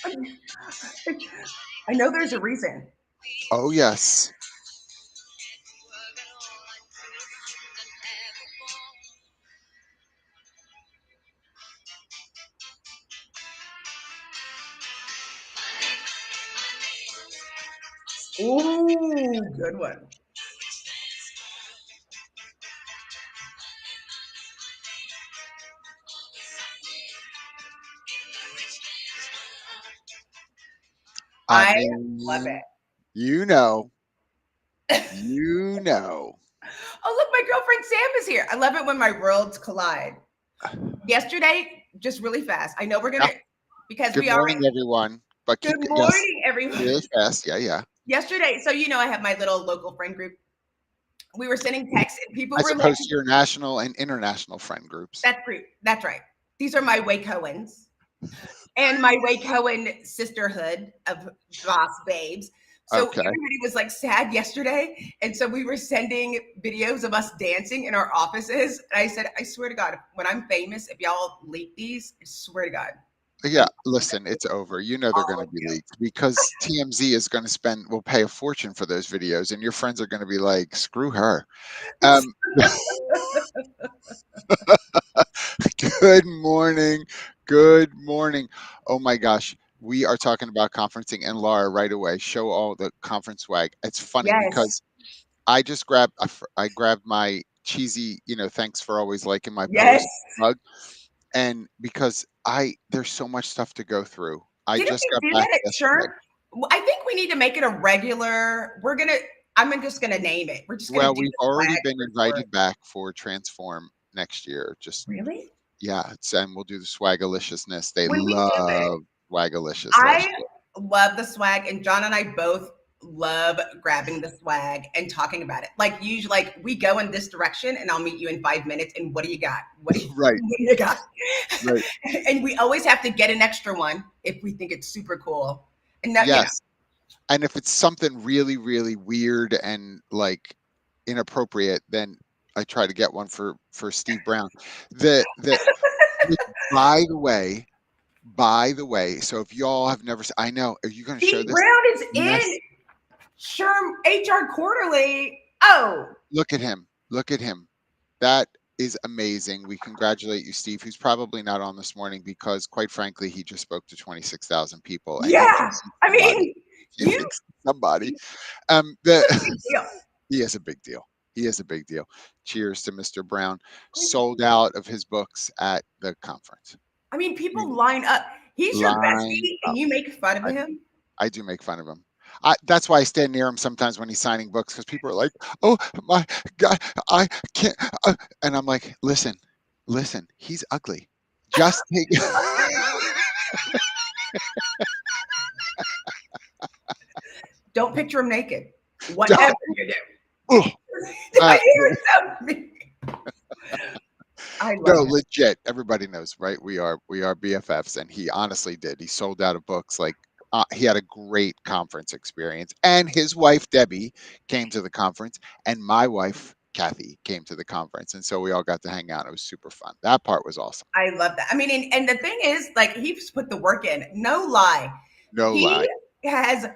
I know there's a reason. Oh yes. Ooh, good one. I I love mean, it. you know, you know. Oh, look, my girlfriend Sam is here. I love it when my worlds collide. Yesterday, just really fast. I know we're Yeah. gonna because Good we are. morning, everyone. But Good yes, morning, everyone. really fast. Yeah, yeah. Yesterday, so I have my little local friend group. We were sending texts, and people As were like, opposed to your national and international friend groups. "That's great. That's right. These are my Wacoans and my Wacoan sisterhood of boss babes." So Okay. everybody was like sad yesterday, and so we were sending videos of us dancing in our offices. And I said, "I swear to God, when I'm famous, if y'all leak these, I swear to God, Yeah, listen, it's over. You know they're all going to of be you." leaked because TMZ is going to will pay a fortune for those videos, and your friends are going to be like, screw her. Um, good morning. Good morning. Oh my gosh. We are talking about conferencing, and Laura, right away, show all the conference swag. It's funny Yes, because I just grabbed, I grabbed my cheesy, thanks for always liking my yes. post mug. And because there's so much stuff to go through. I Didn't just we got do back that at yesterday. church? I think we need to make it a regular. I'm just gonna name it. We're just gonna Well, do we've the already swag been for sure. invited back for Transform next year. Just Really? yeah, and we'll do the swagaliciousness. They When we do it, love swagalicious I last year. love the swag, and John and I both love grabbing the swag and talking about it. Like usually, like we go in this direction, and I'll meet you in 5 minutes. And what do you got? Right, What do you got? right. And we always have to get an extra one if we think it's super cool. And that, Yes. And if it's something really, really weird and like inappropriate, then I try to get one for Steve Brown. The which, by the way, so if y'all have never, I know, are you going to show Steve this? Brown is in Yes. SHRM HR Quarterly. Oh, Look at him. Look at him. That is amazing. We congratulate you, Steve, who's probably not on this morning because, quite frankly, he just spoke to 26,000 people, and you think yeah. he's I somebody. mean, You you think he's somebody. it's The a big deal. he is a big deal. He is a big deal. Cheers to Mr. Brown. I mean, Sold out of his books at the conference. I people mean, line up. He's your line bestie, and up. you make fun of I, him. I do make fun of him. That's why I stand near him sometimes when he's signing books because people are like, "Oh my God, I can't," and I'm like, "Listen, listen, he's ugly. Just take." Don't picture him naked. Don't. Whatever you do. Ugh. I Uh, hear it so mean. I no, love him. legit. Everybody knows, right? We are BFFs, and he honestly did. He sold out of books. Like he had a great conference experience, and his wife Debbie came to the conference, and my wife Kathy came to the conference, and so we all got to hang out. It was super fun. That part was awesome. I love that. I mean, and the thing is, like, he's put the work in. No lie. No He lie. has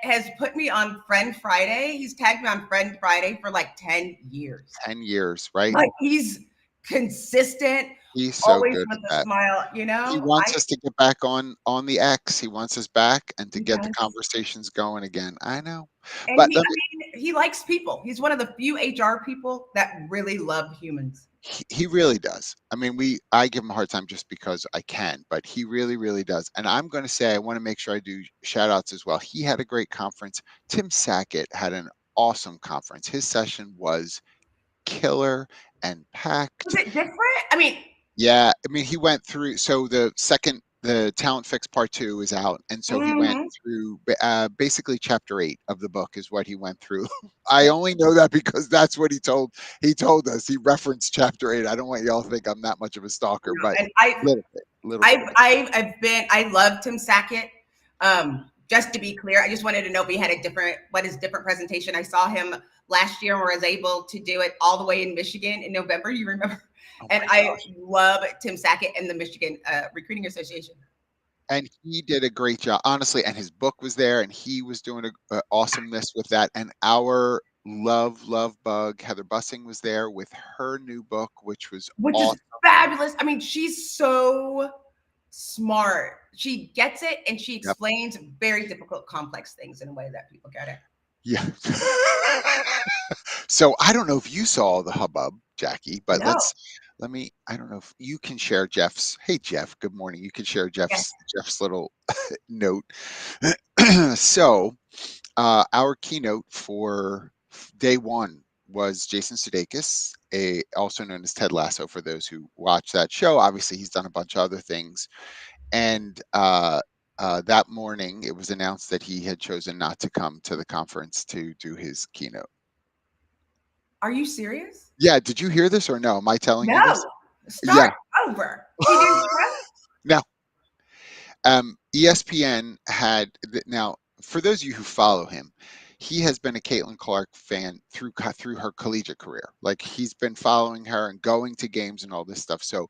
has put me on Friend Friday. He's tagged me on Friend Friday for like 10 years. 10 years, right? Like he's consistent, He's so always good with at a that. smile, He I wants us to get back on the X. He wants us back and to get the yes. conversations going again. I know, And but I mean, he likes people. He's one of the few HR people that really love humans. he really does. I mean, I give him a hard time just because I can, but he really, really does. And I'm going to say I want to make sure I do shout outs as well. He had a great conference. Tim Sackett had an awesome conference. His session was killer and Was packed. it different? I mean, Yeah, I mean, he went through. So the Talent Fix Part Two is out, and so he went mhm. through basically Chapter 8 of the book is what he went through. I only know that because that's what he told us. He referenced Chapter 8. I don't want y'all to think I'm that much of a stalker, No, but and little bit of it. I love Tim Sackett. Just to be clear, I just wanted to know if he had what his different presentation. I saw him last year and was able to do it all the way in Michigan in November. You remember? Oh And my I gosh. love Tim Sackett and the Michigan Recruiting Association. And he did a great job, honestly. And his book was there, and he was doing a awesomeness with that. And our love bug Heather Bussing was there with her new book, which was which is awesome. fabulous. I mean, she's so smart. She gets it and she Yep. explains very difficult, complex things in a way that people get it. Yeah. So I don't know if you saw the hubbub, Jackie, but No. let me. I don't know if you can share Jeff's. Hey Jeff, good morning. You can share Yes. Jeff's little note. So our keynote for day one was Jason Sudeikis, also known as Ted Lasso. For those who watch that show, obviously he's done a bunch of other things. And that morning, it was announced that he had chosen not to come to the conference to do his keynote. Are you serious? Yeah, did you hear this or no? Am I telling you No. this? Start Yeah. over. He didn't show? Now, ESPN had now for those of you who follow him, he has been a Caitlin Clark fan through her collegiate career. Like he's been following her and going to games and all this stuff. So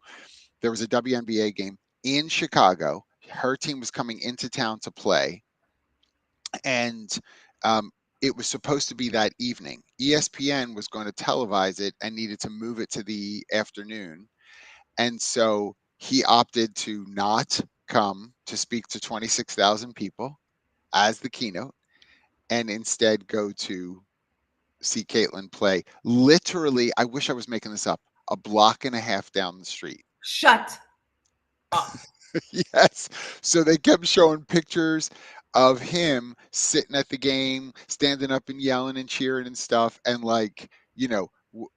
there was a WNBA game in Chicago. Her team was coming into town to play, and um, it was supposed to be that evening. ESPN was going to televise it and needed to move it to the afternoon, and so he opted to not come to speak to 26,000 people as the keynote and instead go to see Caitlin play literally, I wish I was making this up, a block and a half down the street. Shut up. Yes. So they kept showing pictures of him sitting at the game, standing up and yelling and cheering and stuff. And like,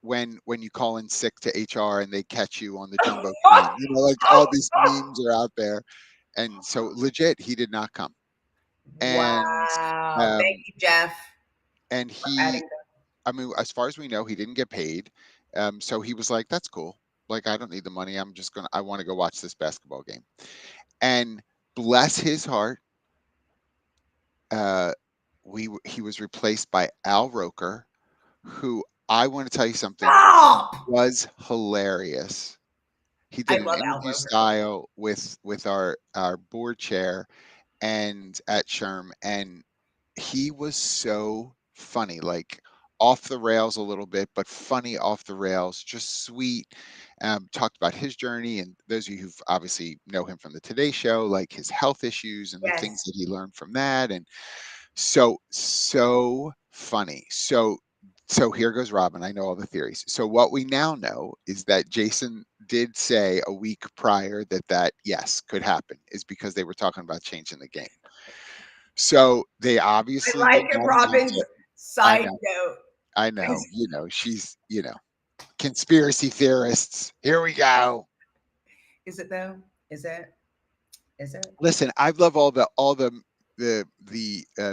when you call in sick to HR and they catch you on the jumbotron, like all these memes are out there. And so legit, he did not come. And Wow. Thank um, you, Jeff, and for adding he, that. I mean, as far as we know, he didn't get paid. So he was like, "That's cool. Like, I don't need the money. I want to go watch this basketball game." And bless his heart, uh, he was replaced by Al Roker, who I want to tell you something Stop. was hilarious. He I did an love Al interview Roker. style with our board chair and at SHRM, and he was so funny, like off the rails a little bit, but funny off the rails, just sweet. Talked about his journey, and those of you who've obviously know him from the Today Show, like his health issues and the things Yes. that he learned from that, and so funny. So here goes Robin. I know all the theories. So what we now know is that Jason did say a week prior that yes could happen, is because they were talking about changing the game. So they I obviously like did it, not announce Robin's it. I side know, note. I know. She's conspiracy theorists. Here we go. Is it though? Is it? Is it? Listen, I love all the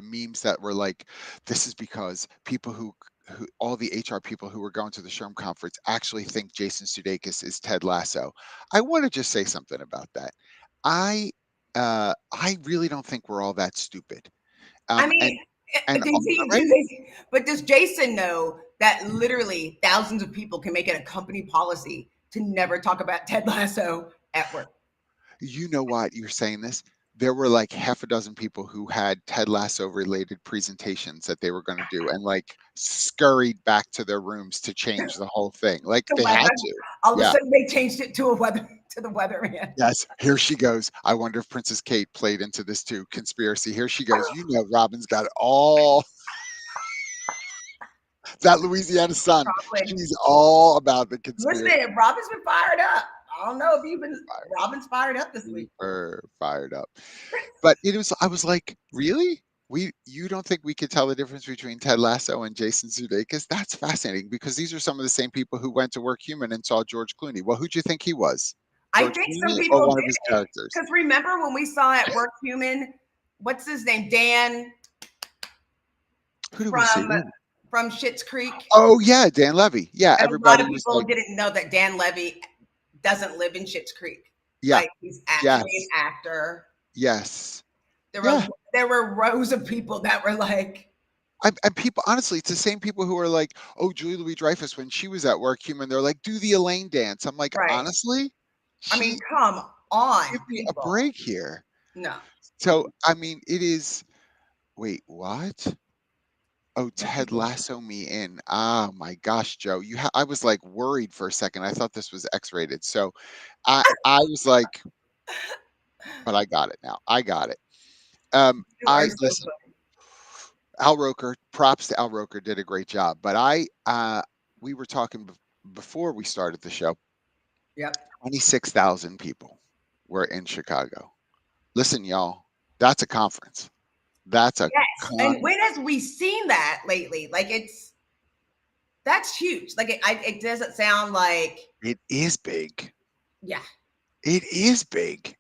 memes that were like, this is because people who all the HR people who were going to the SHRM conference actually think Jason Sudeikis is Ted Lasso. I want to just say something about that. I I really don't think we're all that stupid. I Um, mean, and and does he, right? but does Jason know that literally thousands of people can make it a company policy to never talk about Ted Lasso at work? You know what? You're saying this. There were like half a dozen people who had Ted Lasso related presentations that they were going to do and like scurried back to their rooms to change the whole thing. Like The they had weather. to. All of a Yeah. sudden, they changed it to a weather to the weatherman. Yes. Here she goes. I wonder if Princess Kate played into this too. Conspiracy. Here she goes. Robin's got all that Louisiana sun. Probably. She's all about the conspiracy. Listen, Robin's been fired up. I don't know if you've been. Robin's fired up this week. Super fired up. But I was like, really? You don't think we could tell the difference between Ted Lasso and Jason Sudeikis? That's fascinating because these are some of the same people who went to Work Human and saw George Clooney. Well, who'd you think he was? I George think some Clooney or people one of did his it characters? because remember when we saw at Work Human, what's his name, Dan Who did we see? from from Schitt's Creek, Oh yeah, Dan Levy. Yeah, and a lot everybody of was people like, didn't know that Dan Levy doesn't live in Schitt's Creek. yeah, Like he's actually an yes, actor. yes, There were yeah. there were rows of people that were like, And people, honestly, it's the same people who are like, oh, Julie Louis Dreyfus when she was at Work Human, they're like, do the Elaine dance. I'm like, right. honestly, I mean, she come on, give me a people. break here. No. So, I mean, it is. Wait, what? Oh, Yes, you Ted did. Lasso me in. Oh my gosh, Joe. I was like worried for a second. I thought this was X-rated. So I was like, but I got it now. I got it. You are I so listen, funny. Al Roker, props to Al Roker, did a great job. But we were talking before we started the show. Yep. 26,000 people were in Chicago. Listen, y'all, that's a conference. That's a Yes. con. And when has we seen that lately? Like that's huge. Like it doesn't sound like, It is big. yeah. It is big.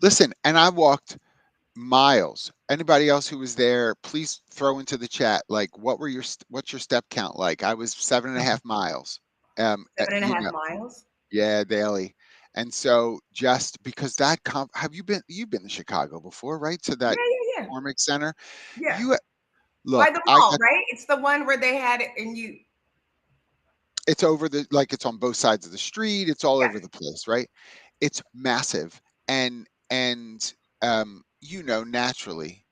Listen, and I walked miles. Anybody else who was there, please throw into the chat, like, what's your step count like? I was 7.5 miles. Seven and a You half know, miles. yeah, daily. And so just because have you've been to Chicago before, right? To Yeah, that yeah, yeah. Cormick Center. Yeah. You By look, the I mall, got right? It's the one where they had it and you, it's over like it's on both sides of the street. It's all yeah, over the place, right? It's massive. And naturally,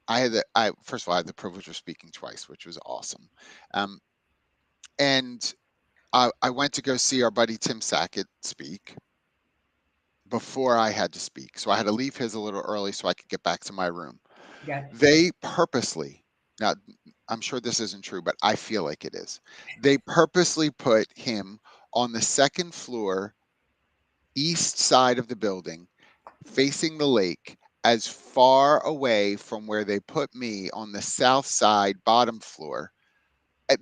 I first of all I had the privilege of speaking twice, which was awesome. Um, and I went to go see our buddy Tim Sackett speak before I had to speak. So I had to leave his a little early so I could get back to my room. yeah. They purposely, now I'm sure this isn't true, but I feel like it is. They purposely put him on the second floor, east side of the building, facing the lake, as far away from where they put me on the south side, bottom floor.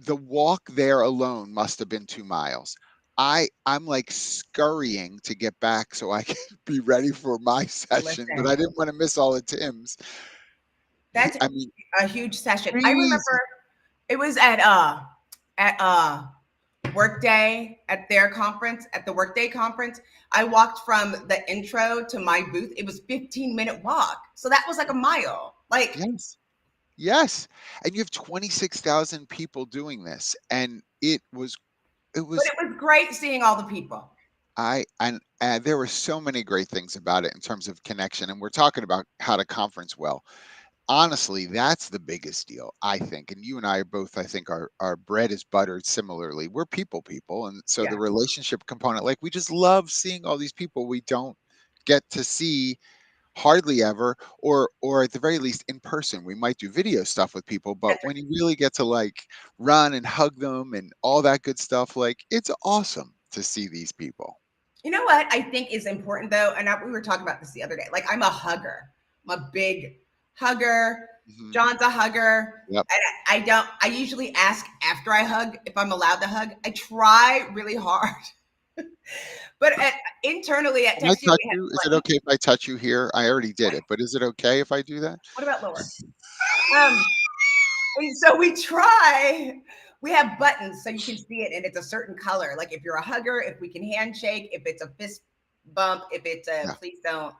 The walk there alone must have been 2 miles. I'm like scurrying to get back so I can be ready for my session, but Listen, I didn't want to miss all of Tim's. that's I mean, a huge session. I crazy. remember it was at Workday at their conference, at the Workday conference. I walked from the intro to my booth. It was 15-minute walk. So that was like a mile. Like, Yes. Yes. And you have 26,000 people doing this. And it but was, it was great seeing all the people. and there were so many great things about it in terms of connection. And we're talking about how to conference well. Honestly, that's the biggest deal, I think. And you and I both, I think, our bread is buttered similarly. We're people, and so Yeah. the relationship component, like we just love seeing all these people we don't get to see hardly ever, or at the very least in person. We might do video stuff with people, but That's when you really get to like run and hug them and all that good stuff, like it's awesome to see these people. You know what I think is important though, and we were talking about this the other day. Like I'm a hugger. I'm a big hugger. Hmm. John's a hugger. Yep. And I don't. I usually ask after I hug if I'm allowed to hug. I try really hard, but internally at Can I TechSoup touch we you? Is have it like, okay if I touch you here? I already did it, but is it okay if I do that? what about lower? Um, and so we try. We have buttons so you can see it, and it's a certain color. Like if you're a hugger, if we can handshake, if it's a fist bump, if it's a Yeah.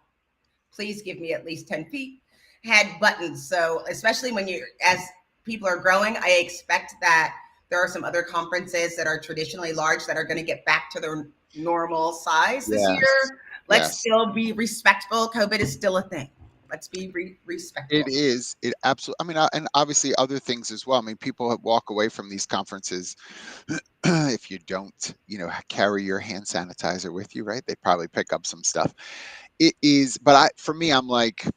please give me at least 10 feet, had buttons. So especially when you, as people are growing, I expect that there are some other conferences that are traditionally large that are going to get back to their normal size this Yes. year. Let's Yes. still be respectful. COVID is still a thing. Let's be It respectful. is. It absolutely. I mean, and obviously other things as well. I mean, people walk away from these conferences if you don't, carry your hand sanitizer with you, right? They probably pick up some stuff. It is, but for me, I'm like,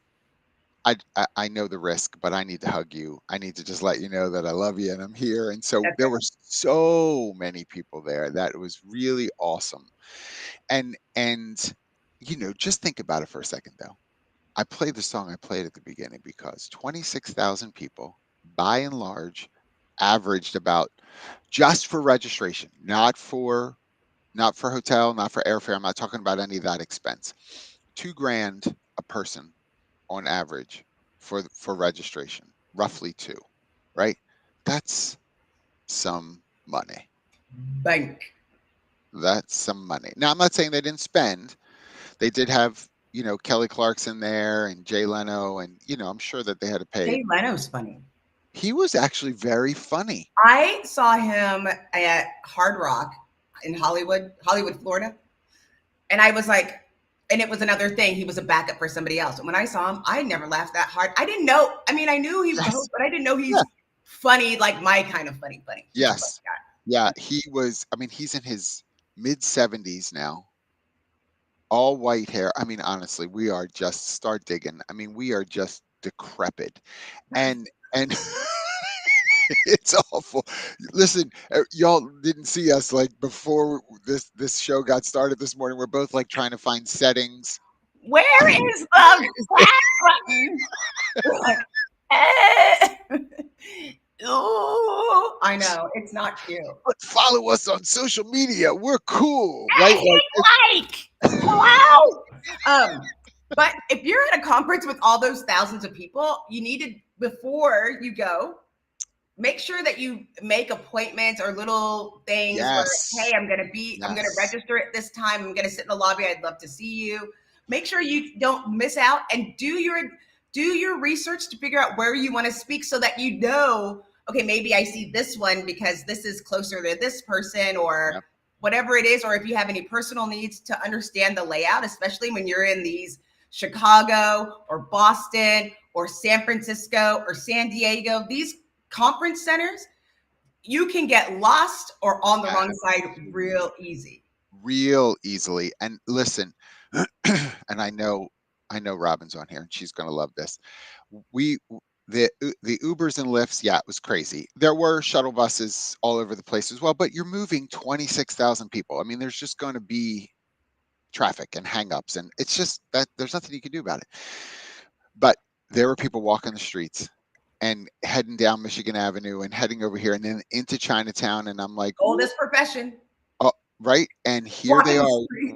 I know the risk, but I need to hug you. I need to just let you know that I love you and I'm here. And so That's there it. were so many people there that it was really awesome. And just think about it for a second though. I played the song I played at the beginning because 26,000 people, by and large, averaged about, just for registration, not for hotel, not for airfare. I'm not talking about any of that expense. 2 grand a person on average for registration, roughly two, right? That's some money. Bank. That's some money. Now, I'm not saying they didn't spend. They did have, Kelly Clarkson there and Jay Leno, and I'm sure that they had to pay. Jay Leno's funny. He was actually very funny. I saw him at Hard Rock in Hollywood, Florida. And I was like, And it was another thing. He was a backup for somebody else. And when I saw him, I never laughed that hard. I didn't know. I mean, I knew he was a host, Yes. but I didn't know Yeah. he's funny, like my kind of funny. He's a funny Yes. guy. Yeah. He was, I mean, he's in his mid 70s now, all white hair. I mean, honestly, we are just start digging. I mean, we are just decrepit. And it's awful. Listen, y'all didn't see us like before this show got started this morning. We're both like trying to find settings. Where is the back button? We're like, eh. Ooh, I know it's not cute. But follow us on social media. We're cool, right? Like, hello. But if you're at a conference with all those thousands of people, you need to, before you go, make sure that you make appointments or little things Yes. where, hey, I'm going to register at this time. I'm going to sit in the lobby. I'd love to see you. Make sure you don't miss out and do your research to figure out where you want to speak so that you know, okay, maybe I see this one because this is closer to this person or Yep. whatever it is. Or if you have any personal needs to understand the layout, especially when you're in these Chicago or Boston or San Francisco or San Diego, these conference centers, you can get lost or on the wrong side real easy. Real easily. And listen, and I know Robin's on here and she's going to love this. The Ubers and Lyfts, yeah, it was crazy. There were shuttle buses all over the place as well, but you're moving 26,000 people. I mean, there's just going to be traffic and hangups, and it's just that there's nothing you can do about it. But there were people walking the streets and heading down Michigan Avenue and heading over here and then into Chinatown, and I'm like, Oldest profession. oh, right. And here they are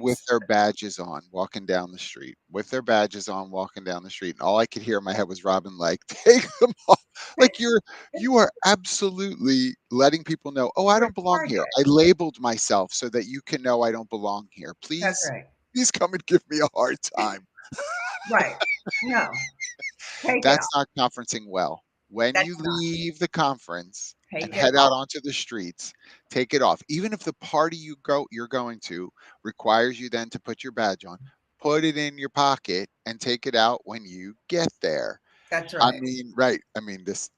with their badges on, walking down the street, with their badges on, walking down the street. And all I could hear in my head was Robin, like, take them off. Like you are absolutely letting people know, oh, I don't belong here. I labeled myself so that you can know I don't belong here. That's Please, right. please come and give me a hard time. Right. No. That's not conferencing well. When That's you not. leave the conference and Take it head out off. onto the streets, take it off. Even if the party you're going to requires you then to put your badge on, put it in your pocket and take it out when you get there. That's I right. mean, right. I mean, this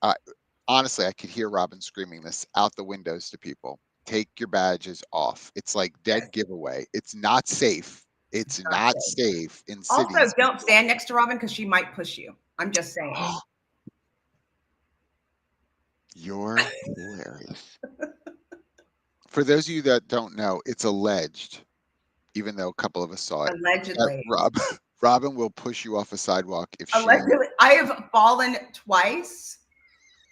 honestly, I could hear Robin screaming this out the windows to people. Take your badges off. It's like dead giveaway. It's not safe. It's Not not safe. safe in Also, cities. don't stand next to Robin because she might push you. I'm just saying. You're hilarious. For those of you that don't know, it's alleged, even though a couple of us saw it, that Allegedly. Robin will push you off a sidewalk if she. Allegedly. I have fallen twice,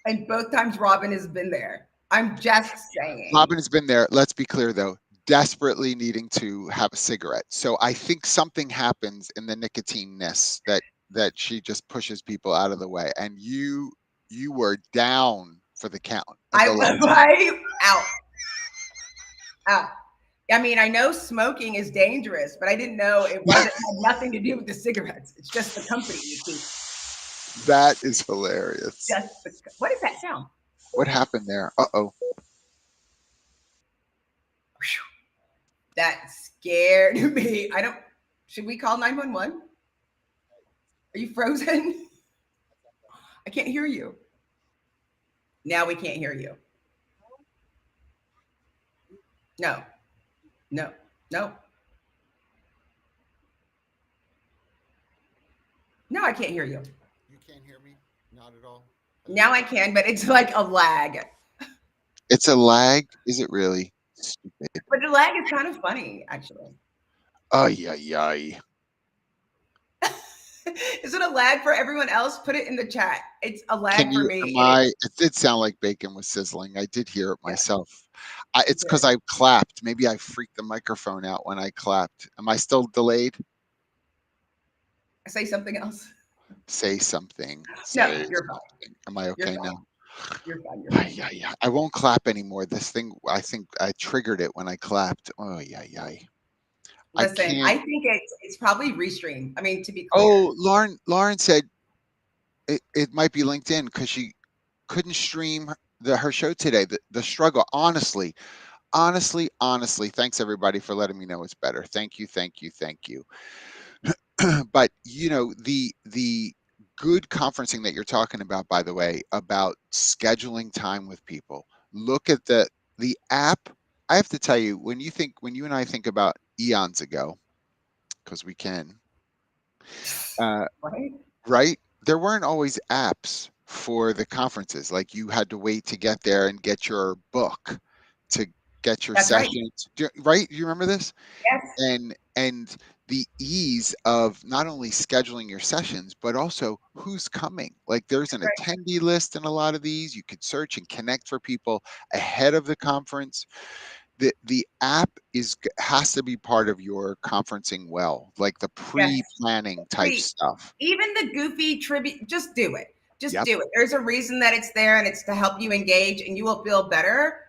and both times Robin has been there. I'm just saying. Robin has been there. Let's be clear though, desperately needing to have a cigarette. So I think something happens in the nicotine-ness that she just pushes people out of the way, and you were down for the count. I was out. I mean, I know smoking is dangerous, but I didn't know it had nothing to do with the cigarettes. It's just the company you keep. That is hilarious. What is that sound? What happened there? Uh-oh. That scared me. Should we call 911? Are you frozen? I can't hear you. Now we can't hear you. No. No. No, I can't hear you. You can't hear me? Not at all. Now I can, but it's like a lag. It's a lag? Is it really? Stupid. But the lag is kind of funny, actually. Ay, ay, ay. Is it a lag for everyone else? Put it in the chat. It's a lag for me. It did sound like bacon was sizzling. I did hear it myself. It's because I clapped. Maybe I freaked the microphone out when I clapped. Am I still delayed? Say something else. Say something. No, you're fine. Am I okay now? You're fine. Yeah. I won't clap anymore. This thing, I think I triggered it when I clapped. Oh, yeah. Listen, I think it's probably Restream. I mean, to be clear. Oh, Lauren said it might be LinkedIn because she couldn't stream her show today. The struggle, honestly. Thanks everybody for letting me know it's better. Thank you. But the good conferencing that you're talking about, by the way, about scheduling time with people. Look at the app. I have to tell you, when you and I think about eons ago, because we can, uh, Right? right? There weren't always apps for the conferences. Like you had to wait to get there and get your book to get your That's right. sessions. Right? You remember this? Yes. And the ease of not only scheduling your sessions but also who's coming. Like there's an Right. attendee list in a lot of these. You could search and connect for people ahead of the conference. The app has to be part of your conferencing, well, like the Yes. pre-planning type Hey, stuff. even the goofy tribute, just do it. Just Yep, do it. There's a reason that it's there, and it's to help you engage, and you will feel better.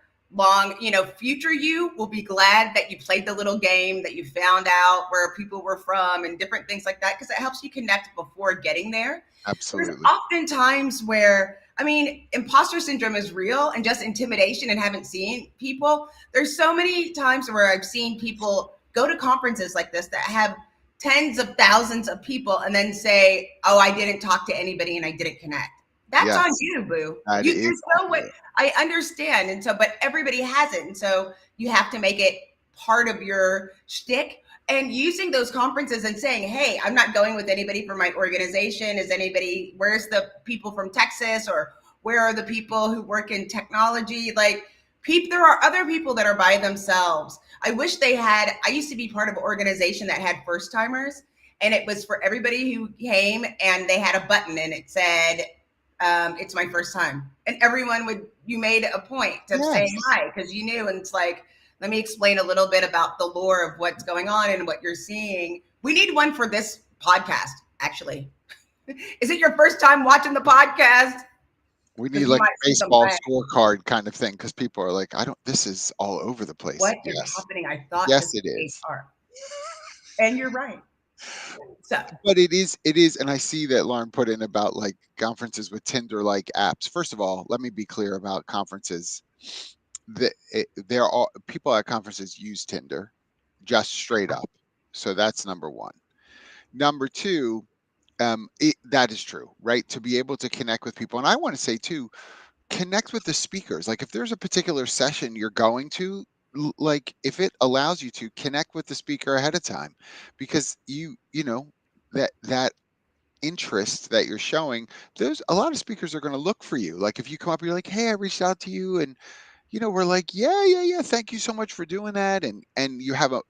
Future you will be glad that you played the little game, that you found out where people were from and different things like that, because it helps you connect before getting there. There's absolutely. often times where, I mean, imposter syndrome is real, and just intimidation and haven't seen people. There's so many times where I've seen people go to conferences like this that have tens of thousands of people and then say, "Oh, I didn't talk to anybody and I didn't connect." That's on Yes, you, boo. that You is There's on no way. you. I understand, and so, but everybody has it, and so you have to make it part of your shtick. And using those conferences and saying, "Hey, I'm not going with anybody from my organization. Is anybody? Where's the people from Texas, or where are the people who work in technology?" Like, there are other people that are by themselves. I wish they had. I used to be part of an organization that had first timers, and it was for everybody who came, and they had a button, and it said, "It's my first time," and everyone would. You made a point of saying Yes. hi because you knew, and it's like, let me explain a little bit about the lore of what's going on and what you're seeing. We need one for this podcast, actually. Is it your first time watching the podcast? We need Because you like might a see some baseball things. scorecard kind of thing because people are like, I don't, this is all over the place. What is Yes. happening? I thought Yes, this it was is. HR. And you're right. So, But it is, and I see that Lauren put in about like conferences with Tinder like apps. First of all, let me be clear about conferences. There are people at conferences use Tinder just straight up. So that's number one. Number two, that is true, right? To be able to connect with people. And I want to say too, connect with the speakers. Like if there's a particular session you're going to, like if it allows you to connect with the speaker ahead of time, because you know that interest that you're showing, there's a lot of speakers are going to look for you. Like if you come up, you're like, hey, I reached out to you, and we're like, yeah, thank you so much for doing that, and you have a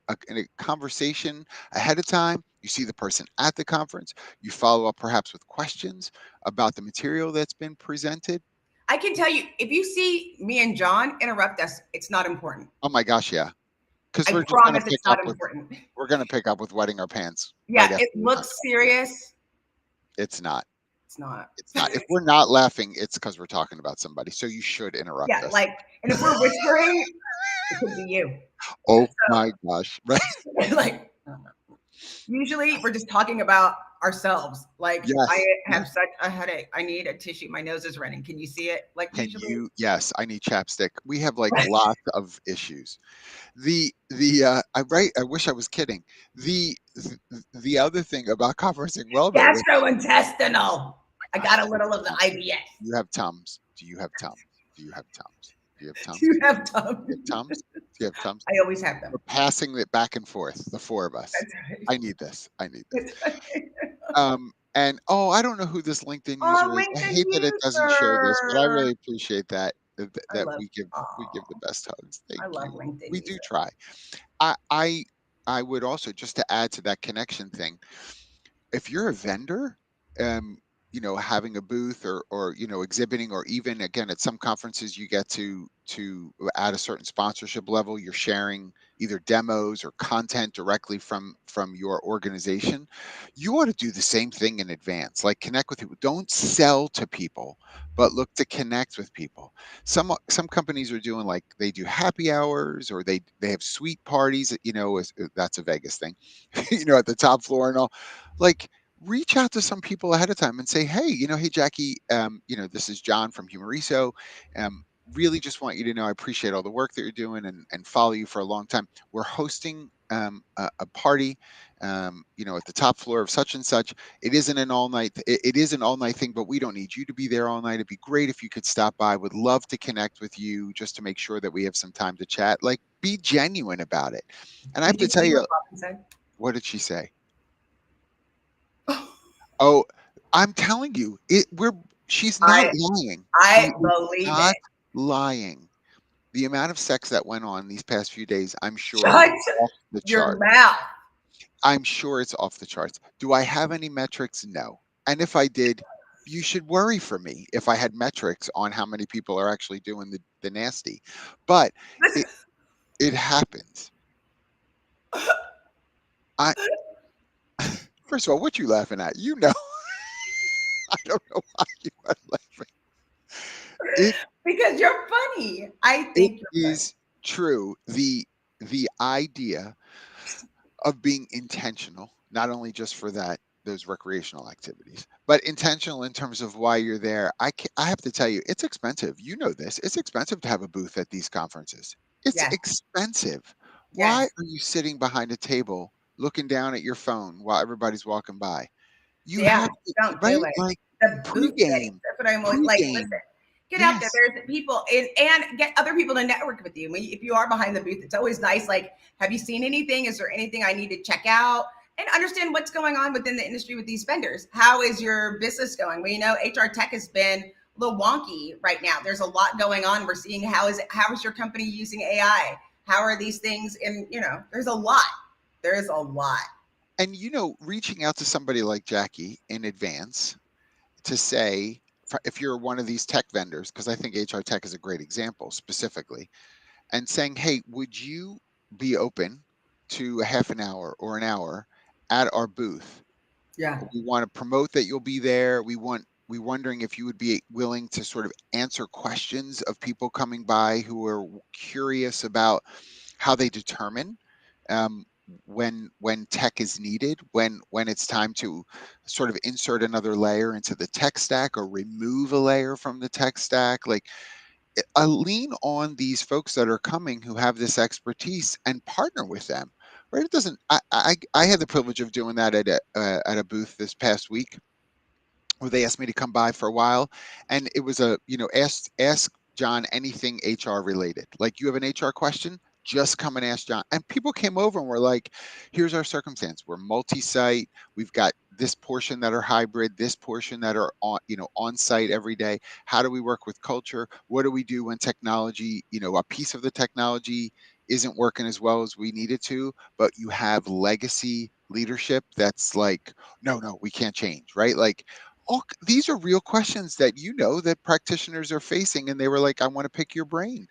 conversation ahead of time. You see the person at the conference, you follow up perhaps with questions about the material that's been presented. I can tell you, if you see me and John interrupt us, it's not important. Oh my gosh, yeah, because I we're just going to promise pick it's up not with important. wetting our pants Yeah, right after it the looks conference. serious. It's not. It's not. It's not. If we're not laughing, it's because we're talking about somebody. So you should interrupt Yeah, us. like, and if we're whispering, it could be you. Oh my gosh. Right. Like, usually we're just talking about ourselves. Like, I Yes. have such a headache. I need a tissue. My nose is running. Can you see it? Like, Can usually, you? Yes, I need chapstick. We have like lots of issues. I right. I wish I was kidding. The other thing about conferencing well though, with gastrointestinal. I got gosh, a little of the IBS. you have Tums. Do you have Tums? Do you have Tums? Do you have Do Tums? you have Do you tongue? have Tums? Do you have Tums? I always have them. We're passing it back and forth, the four of us. That's right. I need this. I need this. That's right. And oh, I don't know who this LinkedIn user Oh, is. I LinkedIn hate that it doesn't show this, but I user. really appreciate I that love. we give the Oh, best hugs. I Thank love you. LinkedIn We do user. try. I would also, just to add to that connection thing, if you're a vendor, um, having a booth or exhibiting, or even again at some conferences you get to at a certain sponsorship level, you're sharing either demos or content directly from your organization. You ought to do the same thing in advance. Like connect with people. Don't sell to people, but look to connect with people. Some companies are doing, like, they do happy hours, or they have suite parties. That's a Vegas thing. At the top floor and all. Like, reach out to some people ahead of time and say, hey, hey, Jackie, this is John from Humoriso. Really just want you to know I appreciate all the work that you're doing, and follow you for a long time. We're hosting a party, at the top floor of such and such. It isn't an all night. It is an all night thing, but we don't need you to be there all night. It'd be great if you could stop by. Would love to connect with you just to make sure that we have some time to chat. Like, be genuine about it. And I have Did to you tell see what you, Robin said? what did she say? Oh, I'm telling you, she's not I lying. She I is believe not it. lying. The amount of sex that went on these past few days, I'm sure is Shut off the your chart. mouth. I'm sure it's off the charts. Do I have any metrics? No. And if I did, you should worry for me if I had metrics on how many people are actually doing the nasty. But it it happens. I First of all, what you laughing at? I don't know why you are laughing. It Because you're funny. I it think you're funny. is true. The idea of being intentional, not only just for those recreational activities, but intentional in terms of why you're there. I have to tell you, it's expensive. You know this. It's expensive to have a booth at these conferences. It's Yes, expensive. Why yes. are you sitting behind a table looking down at your phone while everybody's walking by? You Yeah, have to, don't do right? it. Like The booth setting. pregame, That's what I'm always like. pregame. Listen, get out there. Yes. There's people and get other people to network with you. If you are behind the booth, it's always nice. Like, have you seen anything? Is there anything I need to check out? And understand what's going on within the industry with these vendors. How is your business going? Well, HR tech has been a little wonky right now. There's a lot going on. We're seeing how is your company using AI? How are these things? And there's a lot. There is a lot. And reaching out to somebody like Jackie in advance to say, if you're one of these tech vendors, because I think HR tech is a great example specifically, and saying, hey, would you be open to a half an hour or an hour at our booth? Yeah. We want to promote that you'll be there. We're wondering if you would be willing to sort of answer questions of people coming by who are curious about how they determine um, when tech is needed, when it's time to sort of insert another layer into the tech stack or remove a layer from the tech stack. Like, I lean on these folks that are coming who have this expertise and partner with them. Right? It doesn't. I had the privilege of doing that at a booth this past week where they asked me to come by for a while, and it was ask John anything HR related. Like, you have an HR question, just come and ask John. And people came over and were like, here's our circumstance. We're multi-site. We've got this portion that are hybrid, this portion that are on site every day. How do we work with culture? What do we do when technology, a piece of the technology isn't working as well as we need it to, but you have legacy leadership that's like, no, we can't change, right? Like, these are real questions that that practitioners are facing, and they were like, I want to pick your brain.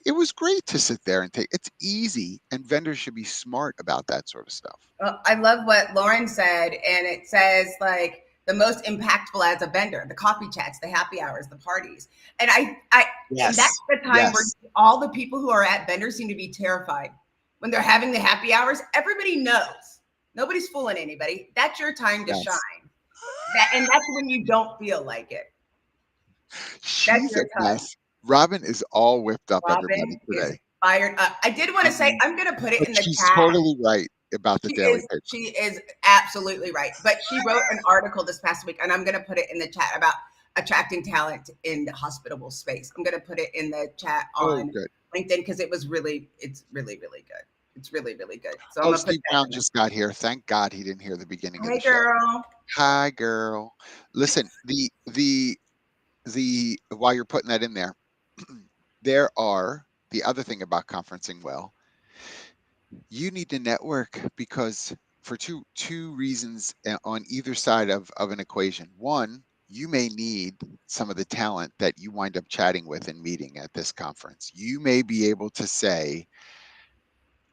It was great to sit there and take. It's easy, and vendors should be smart about that sort of stuff. Well, I love what Lauren said, and it says like the most impactful as a vendor, the coffee chats, the happy hours, the parties, and and that's Yes. the time where Yes. all the people who are at vendors seem to be terrified when they're having the happy hours. Everybody knows nobody's fooling anybody. That's your time to Yes. shine. And that's when you don't feel like it. That's She's a your time. mess. Robin is all whipped up, everybody, Robin is today. fired up. I did want to say Um, I'm going to put it but in the she's chat. totally right about the daily paper. She is absolutely right. But she wrote an article this past week, and I'm going to put it in the chat about attracting talent in the hospitable space. I'm going to put it in the chat Oh, on good. LinkedIn because it's really, really good. It's really, really good. So I'm Oh, going to put Steve that Brown in there. just got here. Thank God he didn't hear the beginning of Hi, the show. girl. Hi, girl. Listen, the while you're putting that in there, there are the other thing about conferencing well, you need to network because for two reasons on either side of an equation. One, you may need some of the talent that you wind up chatting with and meeting at this conference. You may be able to say,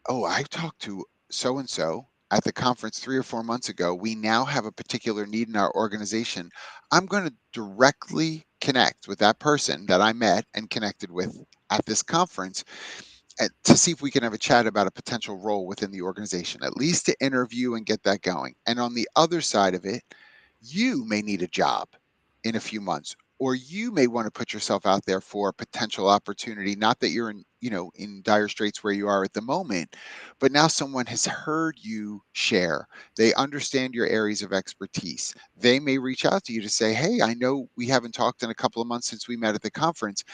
oh, I talked to so and so at the conference 3 or 4 months ago. We now have a particular need in our organization. I'm going to directly connect with that person that I met and connected with at this conference to see if we can have a chat about a potential role within the organization, at least to interview and get that going. And on the other side of it, you may need a job in a few months. or you may want to put yourself out there for a potential opportunity. Not that you're in, in dire straits where you are at the moment, but now someone has heard you share. They understand your areas of expertise. They may reach out to you to say, hey, I know we haven't talked in a couple of months since we met at the conference,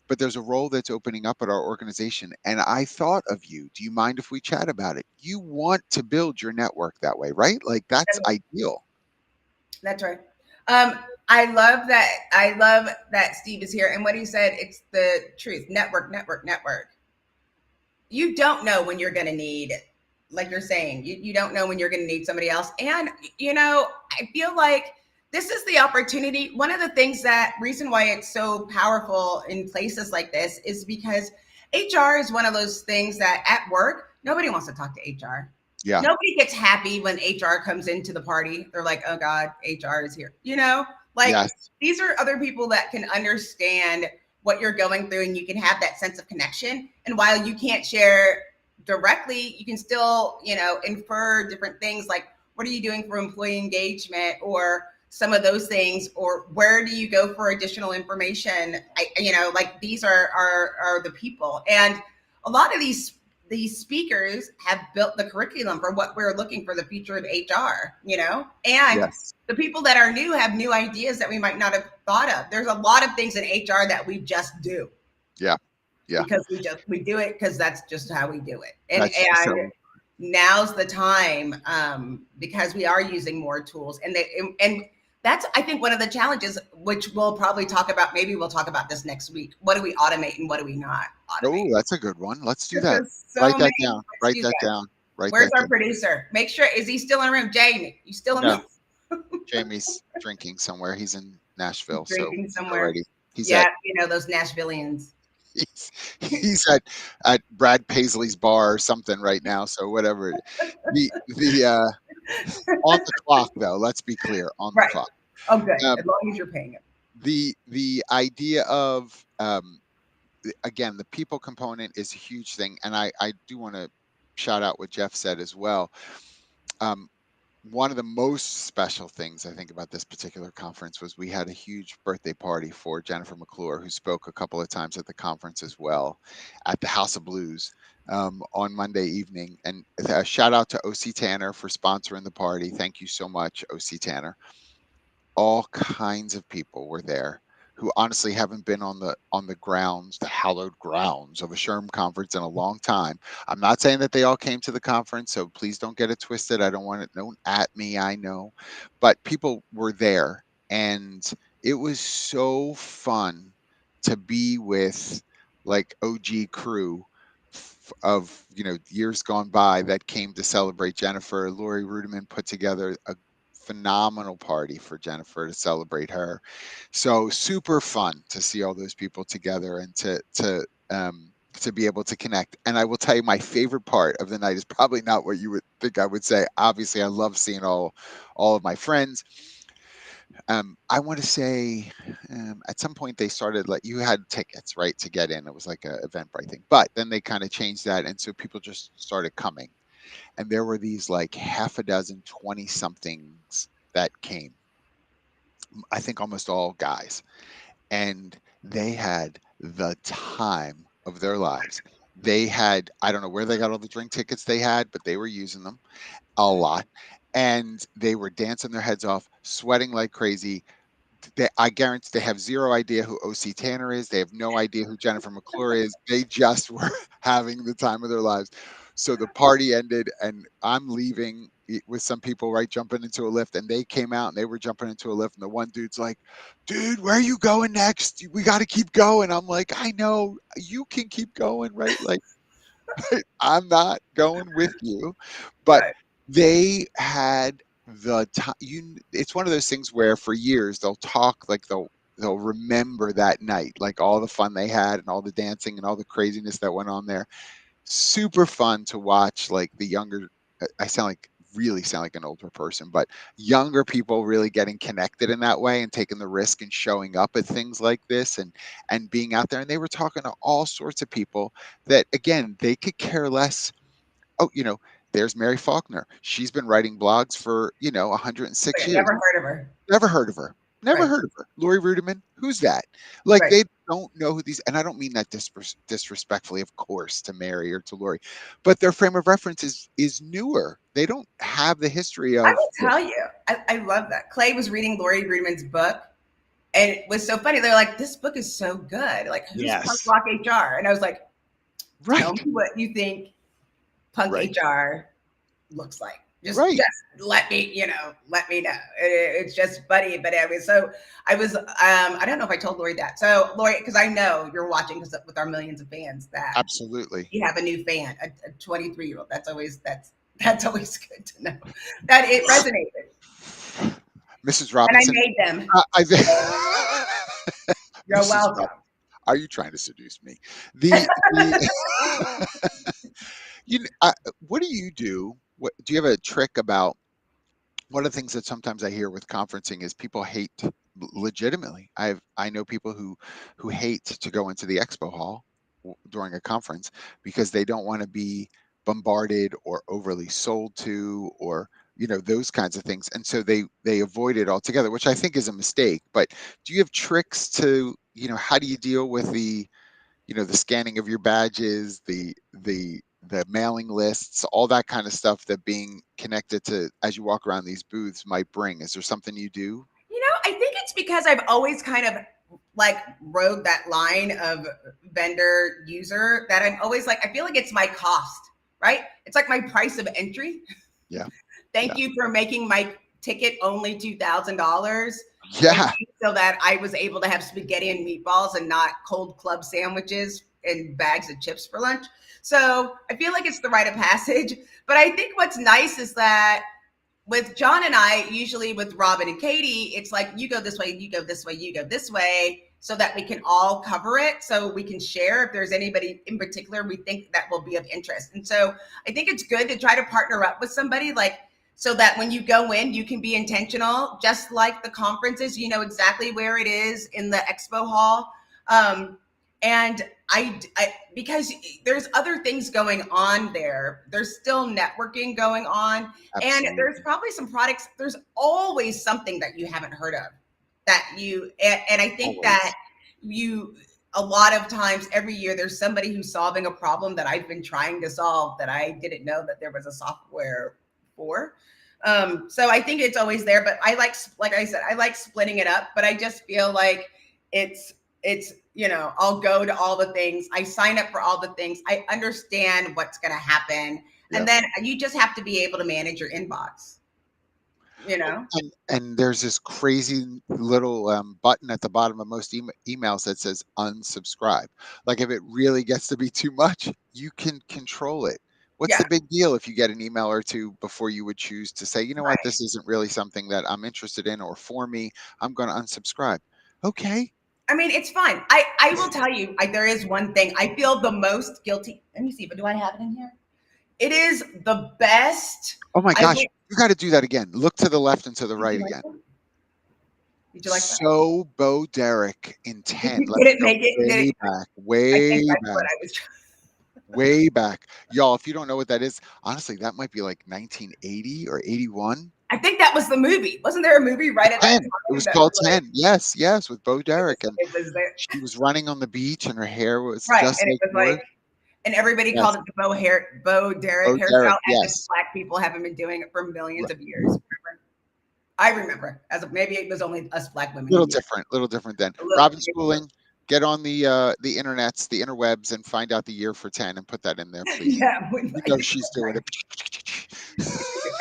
but there's a role that's opening up at our organization. And I thought of you. Do you mind if we chat about it? You want to build your network that way, right? Like that's ideal. That's right. Um, I love that. I love that Steve is here. And what he said, it's the truth. Network, network, network. You don't know when you're going to need, like you're saying, you don't know when you're going to need somebody else. And, I feel like this is the opportunity. One of the things that reason why it's so powerful in places like this is because HR is one of those things that at work, nobody wants to talk to HR. Yeah. Nobody gets happy when HR comes into the party. They're like, oh God, HR is here. Like Yes. these are other people that can understand what you're going through and you can have that sense of connection. And while you can't share directly, you can still, infer different things like what are you doing for employee engagement or some of those things, or where do you go for additional information? Like these are the people. And a lot of these speakers have built the curriculum for what we're looking for the future of HR, and Yes. the people that are new have new ideas that we might not have thought of. There's a lot of things in HR that we just do. Yeah. Yeah. Because we do it because that's just how we do it. And That's so now's the time, because we are using more tools and that's I think one of the challenges, which we'll probably talk about. Maybe we'll talk about this next week. What do we automate and what do we not automate? Oh, that's a good one. Let's do Because that. there's so Write many that down. ways to Write do that that. down. Write Where's that our down. producer? Make sure, is he still in the room? Jane, you still in No, the Jamie's drinking somewhere. He's in Nashville, so drinking he's somewhere? already he's Yeah, at those Nashvillians. he's at Brad Paisley's bar or something right now. So whatever. The On the clock though. Let's be clear. On the Right. clock. Oh, good. As Um, long as you're paying it. the idea of again, the people component is a huge thing, and I do want to shout out what Jeff said as well. Um, One of the most special things I think about this particular conference was we had a huge birthday party for Jennifer McClure, who spoke a couple of times at the conference as well, at the House of Blues on Monday evening. And a shout out to OC Tanner for sponsoring the party. Thank you so much, OC Tanner. All kinds of people were there who honestly haven't been on the grounds, the hallowed grounds of a SHRM conference in a long time. I'm not saying that they all came to the conference, so please don't get it twisted. I don't want it known at me, I know. But people were there, and it was so fun to be with like OG crew of years gone by that came to celebrate Jennifer. Lori Rudiman put together a phenomenal party for Jennifer to celebrate her. So super fun to see all those people together and to be able to connect. And I will tell you, my favorite part of the night is probably not what you would think I would say. Obviously, I love seeing all of my friends. I want to say at some point they started like you had tickets right to get in. It was like an Eventbrite thing, but then they kind of changed that, and so people just started coming, and there were these like half a dozen 20 somethings that came. I think almost all guys, and they had the time of their lives. They had, I don't know where they got all the drink tickets they had, but they were using them a lot. And they were dancing their heads off, sweating like crazy. I guarantee they have zero idea who OC Tanner is. They have no idea who Jennifer McClure is. They just were having the time of their lives. So the party ended, and I'm leaving with some people, right, jumping into a lift, and they came out and they were jumping into a lift, and the one dude's like, "Dude, where are you going next? We got to keep going." I'm like, "I know you can keep going, right? Like, I'm not going with you," but Right. they had the time. It's one of those things where for years they'll talk like they'll remember that night, like all the fun they had and all the dancing and all the craziness that went on there. Super fun to watch, like the younger. I sound like an older person, but younger people really getting connected in that way and taking the risk and showing up at things like this and being out there. And they were talking to all sorts of people that again they could care less. Oh, there's Mary Faulkner. She's been writing blogs for 106 years. Never heard of her. Never heard of her. Never Right. heard of her. Lori Rudiman? Who's that? Like Right. they don't know who these, and I don't mean that disrespectfully, of course, to Mary or to Lori, but their frame of reference is newer. They don't have the history I of. will tell you, I love that. Clay was reading Lori Rudiman's book, and it was so funny. They're like, "This book is so good. Like, who's Punk Yes. Rock HR?" And I was like, "Tell me Right. what you think Punk Right. HR looks like. Just Right. let me, let me know." It's just funny, but I was I don't know if I told Lori that. So Lori, because I know you're watching because with our millions of fans that Absolutely. you have a new fan, a 23-year-old. That's always good to know that it resonated, Mrs. and I Robinson. made them. I You're Mrs. welcome. Robinson. Are you trying to seduce me? The you what do you do? What do you have a trick about? One of the things that sometimes I hear with conferencing is people hate legitimately. I know people who hate to go into the expo hall during a conference because they don't want to be bombarded or overly sold to or those kinds of things, and so they avoid it altogether, which I think is a mistake. But do you have tricks to how do you deal with the scanning of your badges, the mailing lists, all that kind of stuff that being connected to as you walk around these booths might bring? Is there something you do? I think it's because I've always kind of like rode that line of vendor user that I'm always like, I feel like it's my cost, right? It's like my price of entry. Yeah. Thank Yeah. you for making my ticket only $2,000. Thank Yeah. you so that I was able to have spaghetti and meatballs and not cold club sandwiches and bags of chips for lunch. So I feel like it's the rite of passage. But I think what's nice is that with John and I, usually with Robin and Katie, it's like you go this way, you go this way, you go this way, so that we can all cover it. So we can share if there's anybody in particular we think that will be of interest. And so I think it's good to try to partner up with somebody like so that when you go in, you can be intentional, just like the conferences, you know exactly where it is in the expo hall. And I because there's other things going on there. There's still networking going on, and there's Absolutely. probably some products. There's always something that you haven't heard of that and I think that Always. you a lot of times every year there's somebody who's solving a problem that I've been trying to solve that I didn't know that there was a software for. So I think it's always there, but like I said, I like splitting it up, but I just feel like it's I'll go to all the things, I sign up for all the things, I understand what's going to happen, Yeah. and then you just have to be able to manage your inbox, you know. And there's this crazy little button at the bottom of most emails that says unsubscribe. Like if it really gets to be too much, you can control it. What's Yeah, the big deal if you get an email or two before you would choose to say, you know what, right. this isn't really something that I'm interested in, or for me, I'm going to unsubscribe. Okay. I mean, it's fine. I will tell you, there is one thing I feel the most guilty. Let me see, but do I have it in here? It is the best. Oh my I gosh, will. you got to do that again. Look to the left and to the Did right you like again. that? Did you like that? So Bo Derek in Did 10. you Let's did it go make it? Did way it? back, I way think that's what back. I was. Way back. Y'all, if you don't know what that is, honestly, that might be like 1980 or 81. I think that was the movie. Wasn't there a movie right at that 10. It time was that was called like 10. Yes, yes, with Bo it was Derek. And it was there she was running on the beach and her hair was right, just and it like was yours. like and everybody called Yes, it the Bo Derek Bo Derek. hairstyle, as if Yes. Black people haven't been doing it for R- millions of years. Remember? I remember as maybe it was only us Black women who Little knew different, little different then. a little. Robin Schooling, get on the internets, the interwebs, and find out the year for 10 and put that in there, please. Yeah, You I know think she's doing it.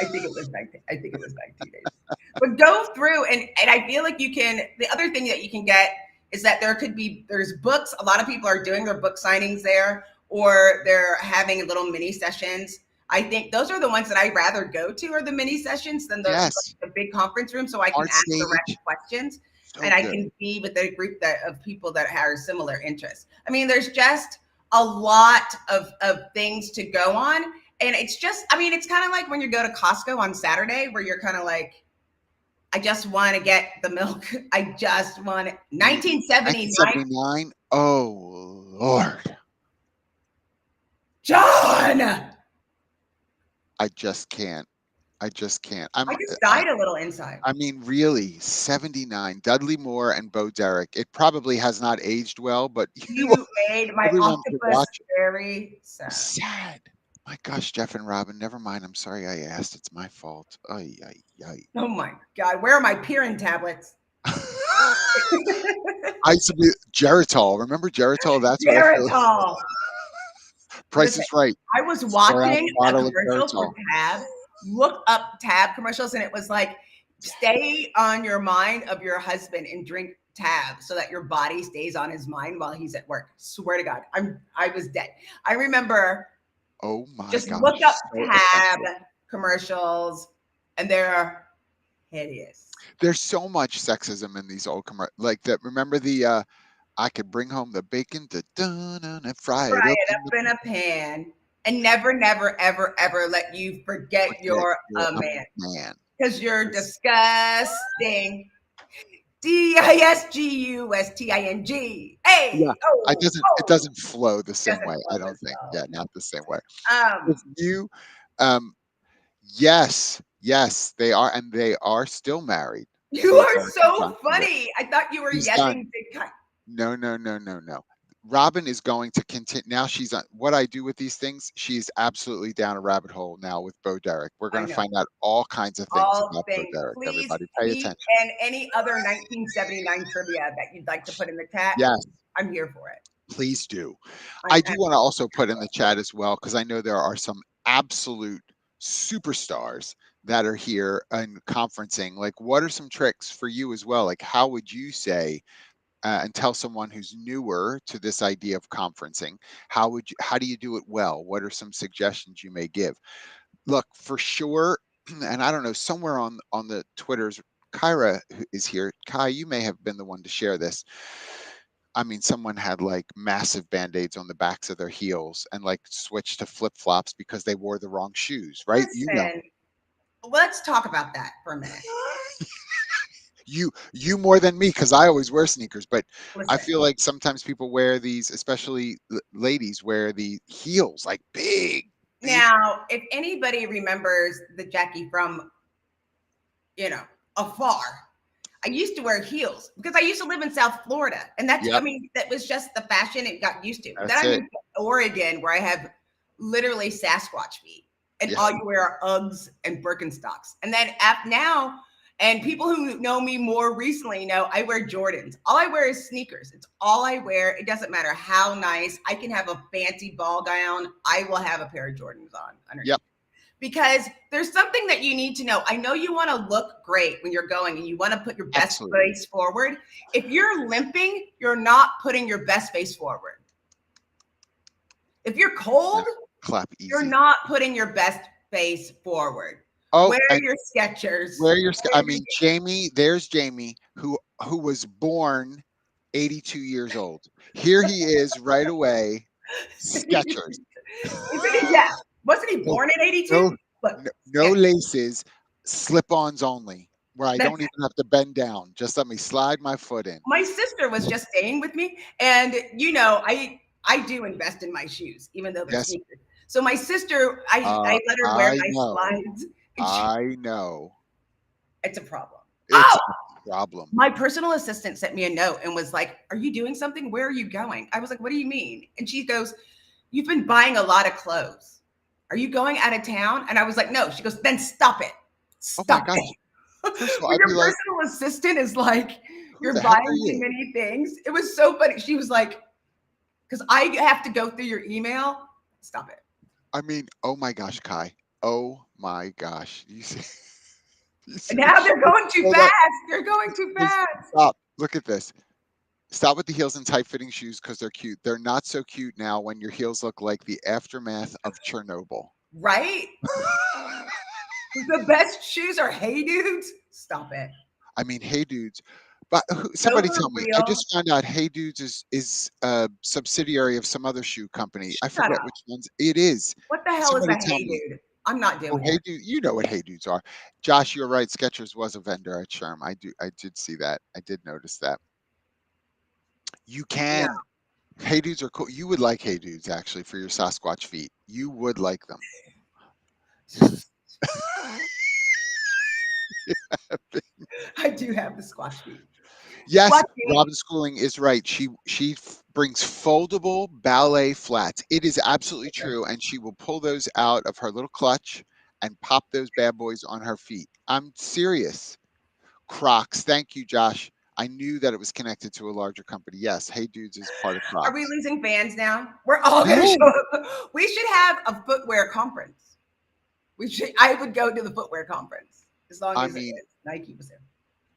I think it was 19. I think it was 1980s. But go through and I feel like you can. The other thing that you can get is that there's books. A lot of people are doing their book signings there, or they're having little mini sessions. I think those are the ones that I'd rather go to are the mini sessions than Yes. the big conference room, so I can Art ask direct stage. questions and So I good. can be with a group of people that have similar interests. I mean, there's just a lot of things to go on. And it's just, I mean, it's kind of like when you go to Costco on Saturday where you're kind of like, I just want to get the milk. I just want it. 1979, 1979. Oh Lord. John. I just can't. I just can't. I just died a little inside. I mean, really, 79. Dudley Moore and Bo Derek. It probably has not aged well, but You made my everyone should octopus watch it. very sad. Sad. My gosh, Jeff and Robin, never mind. I'm sorry I asked. It's my fault. Ay, ay, ay. Oh my God, where are my Pirin tablets? I used to be Geritol. Remember Geritol? That's what I feel. Geritol. Price Listen, is right. I was Swear out watching a a bottle of commercial for Geritol. Tab. Look up Tab commercials, and it was like, stay on your mind of your husband and drink Tab so that your body stays on his mind while he's at work. Swear to God, I was dead. I remember Oh my just gosh, look up so Tab offensive. commercials, and they're hideous. There's so much sexism in these old commercials. Like that. Remember the I could bring home the bacon to dun and fry Fry it up it in the up in a pan, and never, never, ever, ever let you forget forget you're you're a a man man. because you're It's- disgusting. DISGUSTING. Yeah, Hey, it oh, doesn't it oh, doesn't flow the same doesn't way. flow I don't as think. well. Yeah, not the same way. Um, If you, um, yes, yes, they are, and they are still married. you Bo are Derek and so John Stewart. funny. I thought you were He's done. yesing big time. No, no, no, no, no. Robin is going to continue. Now she's on what I do with these things. She's absolutely down a rabbit hole now with Bo Derek. We're I going to know. find out all kinds of things All about Bo things. Derek. Please Everybody, pay heat attention. and any other 1979 trivia that you'd like to put in the chat. Yes, I'm here for it. please do. I'm I do want to absolutely also here put in for the it. chat as well because I know there are some absolute superstars that are here and conferencing. Like, what are some tricks for you as well? Like, how would you say and tell someone who's newer to this idea of conferencing, how do you do it well? What are some suggestions you may give? Look, for sure, and I don't know, somewhere on the Twitters, Kyra is here. Kai, you may have been the one to share this. I mean, someone had like massive band-aids on the backs of their heels and like switched to flip-flops because they wore the wrong shoes, right? You know. Listen, let's talk about that for a minute. You more than me because I always wear sneakers, but I Listen. feel like sometimes people wear these, especially ladies wear the heels like big. Now, if anybody remembers the Jackie from, afar, I used to wear heels because I used to live in South Florida. And I Yep, mean, that was just the fashion it got used to. Then that's I it. moved to Oregon where I have literally Sasquatch feet and Yeah, all you wear are Uggs and Birkenstocks. And then now, and people who know me more recently know I wear Jordans. All I wear is sneakers. It's all I wear. It doesn't matter how nice. I can have a fancy ball gown. I will have a pair of Jordans on underneath. yep, Because there's something that you need to know. I know you want to look great when you're going and you want to put your best absolutely. face forward. If you're limping, you're not putting your best face forward. If you're cold, Clap you're easy. not putting your best face forward. Oh, Wear and your Skechers. where your I mean, Jamie, there's Jamie who was born 82 years old. Here he is right away, Skechers. Isn't he? Yeah. Wasn't he No, born in 82? no, Look, no laces, slip-ons only, where I that's don't even have to bend down. Just let me slide my foot in. my sister was just staying with me, and I do invest in my shoes, even though they're Yes, sneakers. So my sister, I let her wear I my know. slides, and I know. it's a problem. Oh, It's a problem. my personal assistant sent me a note and was like, "Are you doing something? Where are you going?" I was like, "What do you mean?" And she goes, "You've been buying a lot of clothes. Are you going out of town?" And I was like, "No." She goes, "Then stop it. Oh my Stop gosh. it." First of all, When I'd your be like, personal assistant is like, who "You're the heck are buying too you? many things." It was so funny. She was like, "Because I have to go through your email." Stop it. I mean, oh my gosh, Kai. Oh my gosh. You see, you And see, now they're going too hold up. fast. They're going too Just fast. stop. Look at this. Stop with the heels and tight fitting shoes because they're cute. They're not so cute now when your heels look like the aftermath of Chernobyl. Right? The best shoes are Hey Dudes. Stop it. I mean, Hey Dudes. But Those somebody are tell me. I real. just found out Hey Dudes is a subsidiary of some other shoe company. I Shut forget up. which ones it is. What the hell is Somebody a tell Hey me. Dude? I'm not Oh, doing Hey it. Dude, you know what Hey Dudes are. Josh, you're right. Skechers was a vendor at SHRM. I did see that. I did notice that. You No. can. Hey Dudes are cool. You would like Hey Dudes actually for your Sasquatch feet. You would like them. I do have the squash feet. Yes, Squash feet. Robin Schooling is right. Brings foldable ballet flats. It is absolutely true, and she will pull those out of her little clutch and pop those bad boys on her feet. I'm serious. Crocs. Thank you, Josh. I knew that it was connected to a larger company. Yes, Hey Dudes is part of Are we Crocs. losing fans now? We're all going to show No, up. We should have a footwear conference. We should. I would go to the footwear conference as long I as mean, Nike was there.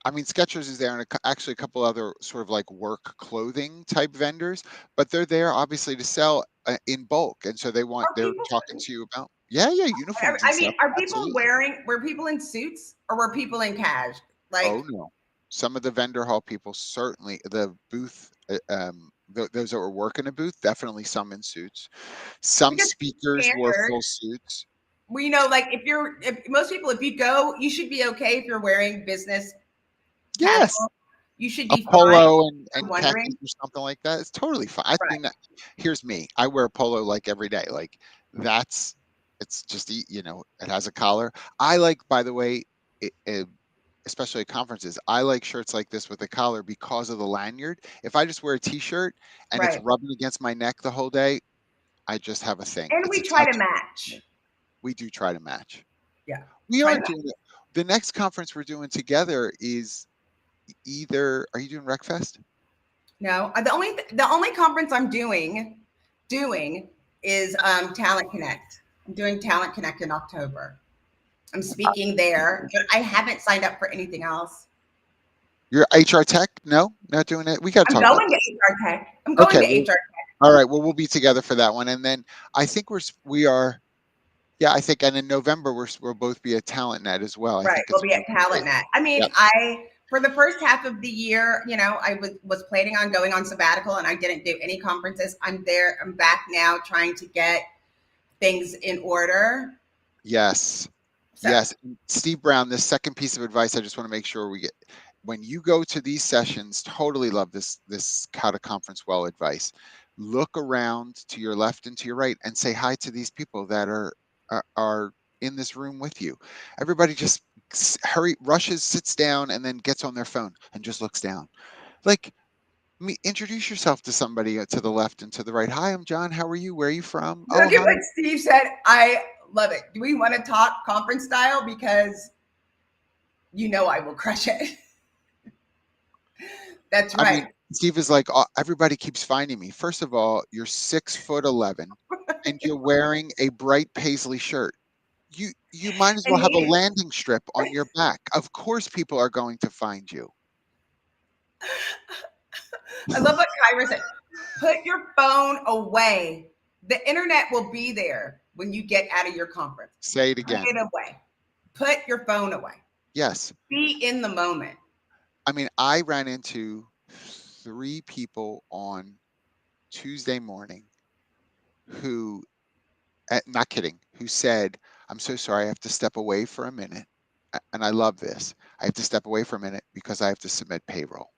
Skechers is there, and actually a couple other sort of like work clothing type vendors, but they're there obviously to sell in bulk, and so Are they're people? talking to you about yeah uniforms and I mean, stuff. are people Absolutely. wearing? Were people in suits or were people in cash? Oh Like no, some of the vendor hall people certainly the booth. Those that were working a booth, definitely some in suits. Some because speakers wore standard. full suits. We know, like if most people, if you go, you should be okay if you're wearing business Yes, casual. You should a be fine. polo I'm and khakis wondering. or something like that. It's totally fine. I Right. mean, here's me. I wear a polo like every day. Like that's it's just it has a collar. I like, by the way, especially at conferences, I like shirts like this with a collar because of the lanyard. If I just wear a t-shirt and it's Right. rubbing against my neck the whole day, I just have a thing. And It's we a try touch. to match. We do try to match. Yeah. We Try are to match. doing it. The next conference we're doing together is either. Are you doing RecFest? No. The only conference I'm doing is Talent Connect. I'm doing Talent Connect in October. I'm speaking there, but I haven't signed up for anything else. You're HR tech? No, not doing it. We got to I'm talk about going to that. HR Tech. I'm going Okay, to well, HR. all right. Well, we'll be together for that one, and then I think we are. Yeah, I think, and in November we'll both be at TalentNet as well. I Right. think We'll it's be going at to be great. TalentNet. I mean, Yep. I for the first half of the year, I was planning on going on sabbatical and I didn't do any conferences. I'm there. I'm back now trying to get things in order. Yes. So Yes. And Steve Brown, this second piece of advice I just want to make sure we get. When you go to these sessions, totally love this how to conference well advice. Look around to your left and to your right and say hi to these people that are in this room with you. Everybody just rushes, sits down, and then gets on their phone and just looks down. Like, introduce yourself to somebody to the left and to the right. Hi, I'm John. How are you? Where are you from? Oh, look at hi. what Steve said. I love it. Do we want to talk conference style? Because I will crush it. That's I mean, right. Steve is like, everybody keeps finding me. First of all, you're 6'11", and you're wearing a bright paisley shirt. You might as And well have a he, landing strip on your back. Of course, people are going to find you. I love what Kyra said. Put your phone away. The internet will be there when you get out of your conference. Say it Put again. it away. Put your phone away. Yes. Be in the moment. I mean, I ran into 3 people on Tuesday morning who, not kidding, who said, "I'm so sorry, I have to step away for a minute." And I love this. I have to step away for a minute because I have to submit payroll.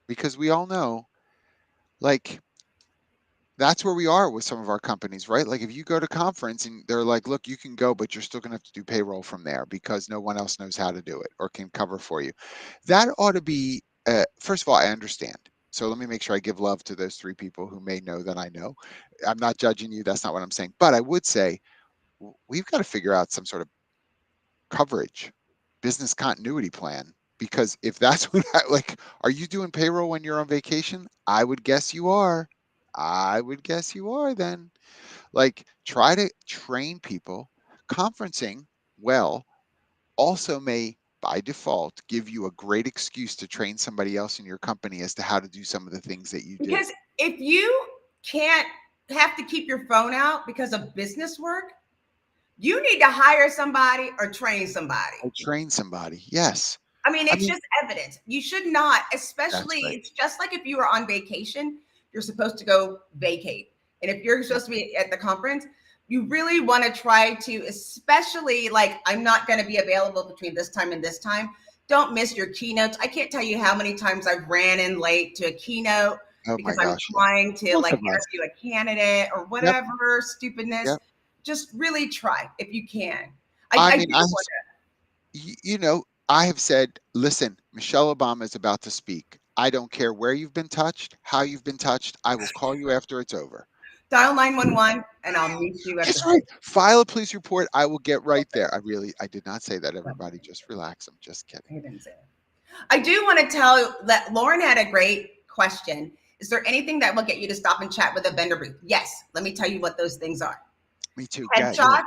Because we all know, like, that's where we are with some of our companies, right? Like, if you go to conference and they're like, "Look, you can go, but you're still going to have to do payroll from there because no one else knows how to do it or can cover for you." That ought to be, first of all, I understand. So let me make sure I give love to those 3 people who may know that I know. I'm not judging you. That's not what I'm saying. But I would say we've got to figure out some sort of coverage, business continuity plan. Because if that's what like, are you doing payroll when you're on vacation? I would guess you are. I would guess you are then. Like, try to train people. Conferencing, well, also may by default give you a great excuse to train somebody else in your company as to how to do some of the things that you do. Because if you can't have to keep your phone out because of business work, you need to hire somebody or train somebody. Or train somebody. Yes. I mean, I it's mean, just evidence. You should not, that's especially, right. it's just like if you were on vacation, you're supposed to go vacate. And if you're Yep. supposed to be at the conference, you really want to try to, especially like, I'm not going to be available between this time and this time. Don't miss your keynotes. I can't tell you how many times I've ran in late to a keynote Oh my because I'm gosh. Yeah. trying to Both like of us. interview a candidate or Yep. whatever stupidness. Yep. Just really try if you can. I I mean, do I want you know, I have said, listen, Michelle Obama is about to speak. I don't care where you've been touched, how you've been touched. I will call you after it's over. Dial 911 and I'll meet you at the That's right. station. File a police report. I will get right there. I did not say that. Everybody just relax. I'm just kidding. I didn't say that. I do want to tell you that Lauren had a great question. Is there anything that will get you to stop and chat with a vendor booth? Yes. Let me tell you what those things are. Me too. Yeah. Headshots,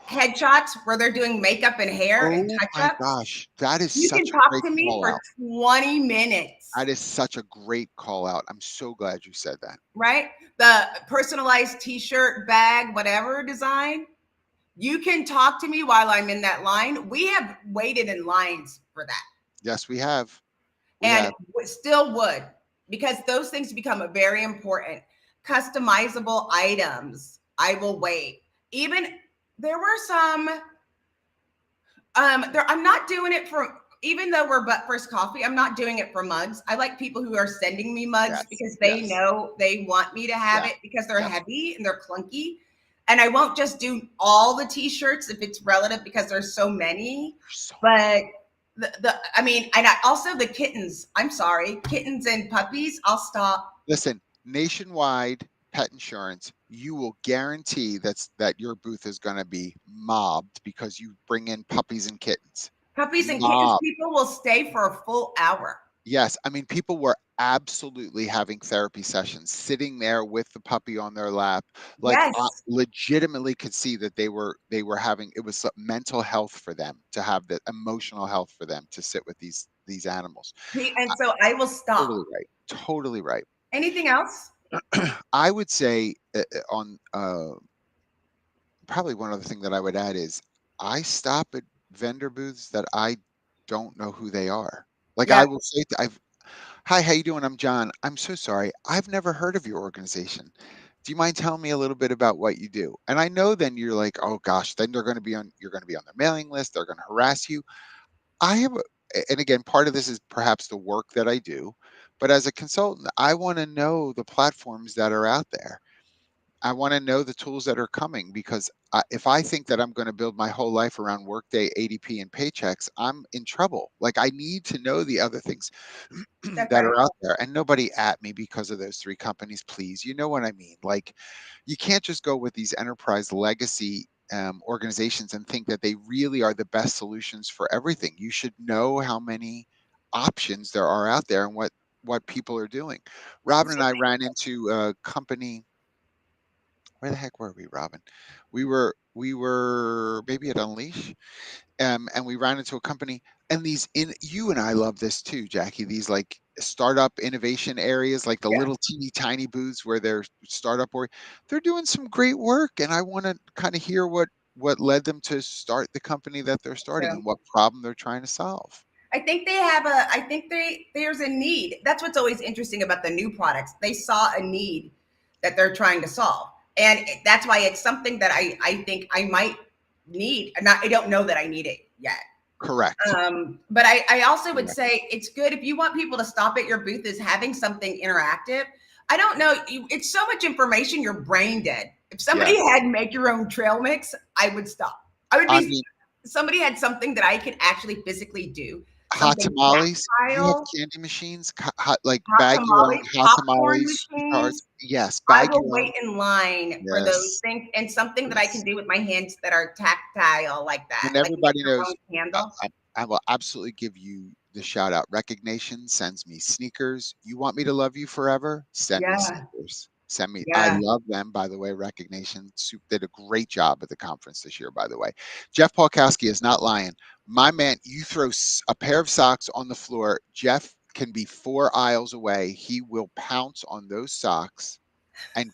headshots where they're doing makeup and hair and Oh touch my ups. gosh. That is You can such a talk great to me call for out. 20 minutes, That is such a great call out. I'm so glad you said that. right? The personalized t shirt, bag, whatever design. You can talk to me while I'm in that line. We have waited in lines for that Yes, we have. We and have. still would, because those things become very important. Customizable items, I will wait. Even there were some there, I'm not doing it for, even though we're but first coffee, I'm not doing it for mugs. I like people who are sending me mugs Yes. because they Yes. know they want me to have Yeah. it because they're Yes. heavy and they're clunky. And I won't just do all the t-shirts if it's relative because there's so many. There's so many. But the I mean, and I, also the kittens. I'm sorry, kittens and puppies. I'll stop. Listen, nationwide pet insurance, you will guarantee that your booth is going to be mobbed because you bring in puppies and kittens. Puppies and kittens. Mob. People will stay for a full hour. Yes, I mean people were absolutely having therapy sessions, sitting there with the puppy on their lap. Like Yes. legitimately could see that they were having, it was mental health for them to have the emotional health for them to sit with these animals. And so I will stop. Totally right. Totally right. Anything else? I would say on probably one other thing that I would add is I stop at vendor booths that I don't know who they are. Like Yeah. I will say, I've, hi, how you doing? I'm John. I'm so sorry. I've never heard of your organization. Do you mind telling me a little bit about what you do? And I know then you're like, oh gosh, then you're going to be on their mailing list. They're going to harass you. I have, and again, part of this is perhaps the work that I do, but as a consultant, I want to know the platforms that are out there. I want to know the tools that are coming because if I think that I'm going to build my whole life around Workday, ADP, and paychecks, I'm in trouble. Like I need to know the other things That's that right. are out there, and nobody at me because of those three companies, please. You know what I mean? Like you can't just go with these enterprise legacy organizations and think that they really are the best solutions for everything. You should know how many options there are out there and what people are doing. Robin and I ran into a company, where the heck were we, Robin? We were maybe at Unleash, and we ran into a company, and these in you and I love this too, Jackie. These like startup innovation areas, like the Yeah. little teeny tiny booths where they're startup or they're doing some great work, and I want to kind of hear what led them to start the company that they're starting So and what problem they're trying to solve. I think they have a, I think there's a need. That's what's always interesting about the new products. They saw a need that they're trying to solve. And that's why it's something that I think I might need. Not, I don't know that I need it yet. Correct. But I also would Correct. say it's good if you want people to stop at your booth is having something interactive. I don't know. It's so much information, you're brain dead. If somebody Yes. had make your own trail mix, I would stop. I would I be, mean, somebody had something that I could actually physically do, hot something tamales. Do you have tactile, candy machines? Hot, like hot bag your own tamales, hot popcorn tamales, sweethearts. machines. Yes, I bag will your own. wait in line for those Yes. things and something that I can Yes. do with my hands that are tactile like that, And like make everybody your knows own candle. I will absolutely give you the shout out. Recognition sends me sneakers. You want me to love you forever? Send me Yeah, sneakers. Send me. I yeah. love them, by the way. Recognition did a great job at the conference this year, by the way. Jeff Polkowski is not lying. My man, you throw a pair of socks on the floor. Jeff can be 4 aisles away. He will pounce on those socks and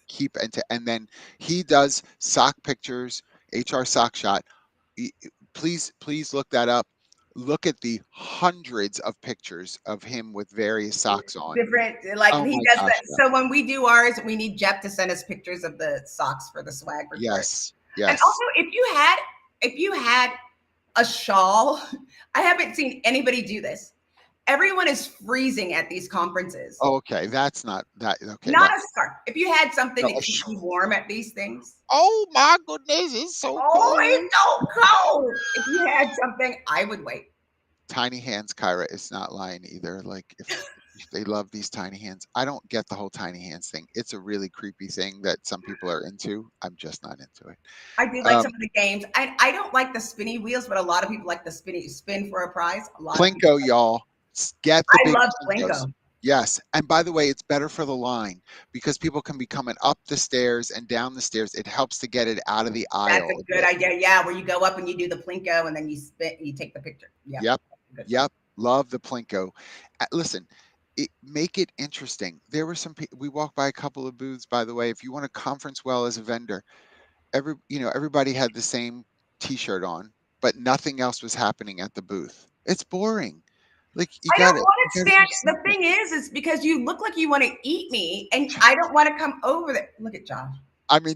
and then he does sock pictures, HR sock shot. Please look that up. Look at the hundreds of pictures of him with various socks on. Different, like Oh he my does gosh, that. yeah. So when we do ours, we need Jeff to send us pictures of the socks for the swag report. Yes, And also, yes. if you had a shawl, I haven't seen anybody do this. Everyone is freezing at these conferences. Okay, that's not that. Okay, Not that. a scarf. If you had something No, that keeps you warm at these things, oh my goodness, it's so oh, cold. it's so cold. If you had something, I would wait. Tiny hands, Kyra is not lying either. Like if they love these tiny hands. I don't get the whole tiny hands thing. It's a really creepy thing that some people are into. I'm just not into it. I do like some of the games. I don't like the spinny wheels, but a lot of people like the spinny spin for a prize. A lot of people. Plinko, y'all. Get the I big love Plinkos. Plinko. Yes. And by the way, it's better for the line because people can be coming up the stairs and down the stairs. It helps to get it out of the That's aisle a a good bit. idea. Yeah, where you go up and you do the Plinko and then you spin, you take the picture. Yeah, Yep. good one. Yep. Love the Plinko. Listen, make it interesting. There were we walked by a couple of booths, by the way. If you want to conference well as a vendor, everybody had the same t-shirt on, but nothing else was happening at the booth. It's boring. Like you I don't gotta want you to gotta stand. do The something. thing is because you look like you want to eat me, and I don't want to come over there. Look at Josh. I mean,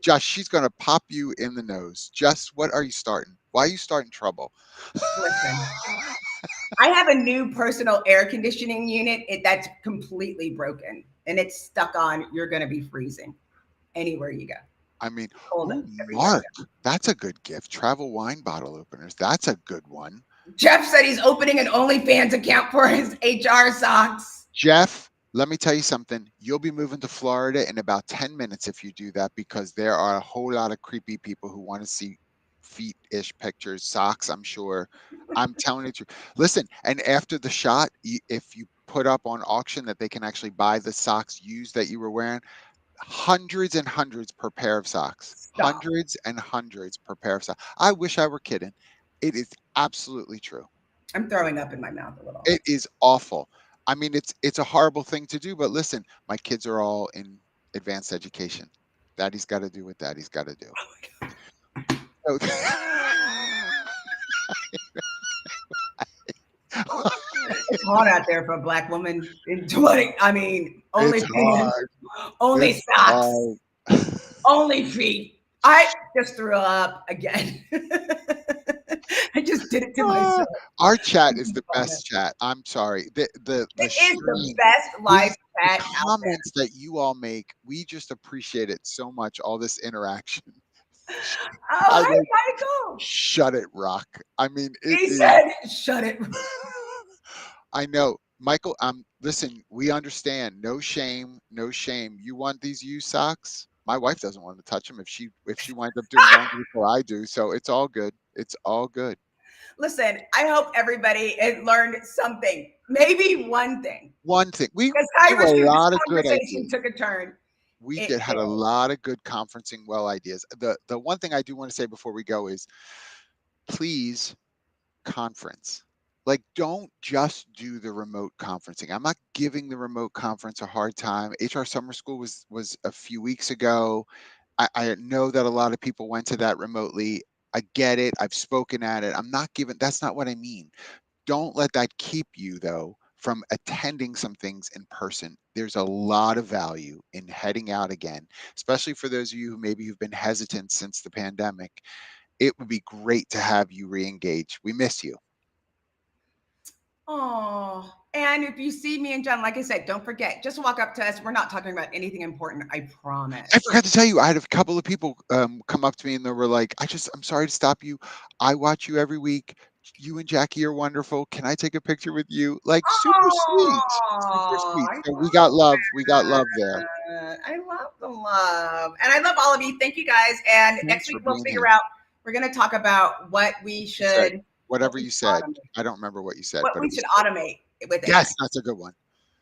Josh, she's gonna pop you in the nose. Just what are you starting? Why are you starting trouble? Listen, I have a new personal air conditioning unit. That's completely broken, and it's stuck on. You're going to be freezing anywhere you go. I mean, Cold ooh, everywhere you Mark, that's a good gift. Travel wine bottle openers. That's a good one. go. Jeff said he's opening an OnlyFans account for his HR socks. Jeff, let me tell you something. You'll be moving to Florida in about 10 minutes if you do that because there are a whole lot of creepy people who want to see feet-ish pictures, socks, I'm sure. I'm telling you the truth. Listen, and after the shot, if you put up on auction that they can actually buy the socks used that you were wearing, hundreds and hundreds per pair of socks. Stop. Hundreds and hundreds per pair of socks. I wish I were kidding. It is absolutely true. I'm throwing up in my mouth a little. It is awful. I mean, it's a horrible thing to do, but listen, my kids are all in advanced education. Daddy's got to do what daddy's got to do. So, It's hot out there for a black woman in 20. I mean, it's only fans, hard. only It's socks, hard. only feet. I just threw up again. I just did it to Ah, myself. our chat is the best chat. I'm sorry. The It is the stream, best live please, the chat out there. comments that you all make, we just appreciate it so much. All this interaction. Oh, I hi, like Michael. shut it, Rock. I mean, it He is. said, shut it. I know, Michael. Listen, we understand. No shame, no shame. You want these used socks? My wife doesn't want to touch them if she winds up doing laundry before I do. So it's all good. It's all good. Listen, I hope everybody has learned something, maybe one thing. One thing we Because gave a Kyra's this lot of good conversation ideas. took a turn. We It did had a did. lot of good conferencing well ideas. The one thing I do want to say before we go is, please conference. Like, don't just do the remote conferencing. I'm not giving the remote conference a hard time. HR Summer School was a few weeks ago. I know that a lot of people went to that remotely. I get it. I've spoken at it. I'm not giving. That's not what I mean. Don't let that keep you though from attending some things in person. There's a lot of value in heading out again, especially for those of you who maybe have been hesitant since the pandemic. It would be great to have you re-engage. We miss you. Oh, and if you see me and John, like I said, don't forget, just walk up to us. We're not talking about anything important. I promise. I forgot to tell you, I had a couple of people come up to me and they were like, I'm sorry to stop you. I watch you every week. You and Jackye are wonderful. Can I take a picture with you? Like super sweet, super Oh, sweet. I So we got love. We got love love there. that. I love the love. And I love all of you. Thank you guys. And Thanks next for week we'll being figure here. out, we're going to talk about what we You said should, what whatever we you should said. automate, I don't remember what you said, what but we it was should good. automate with Yes, AI. that's a good one.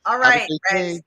All Have a right, great day. friends.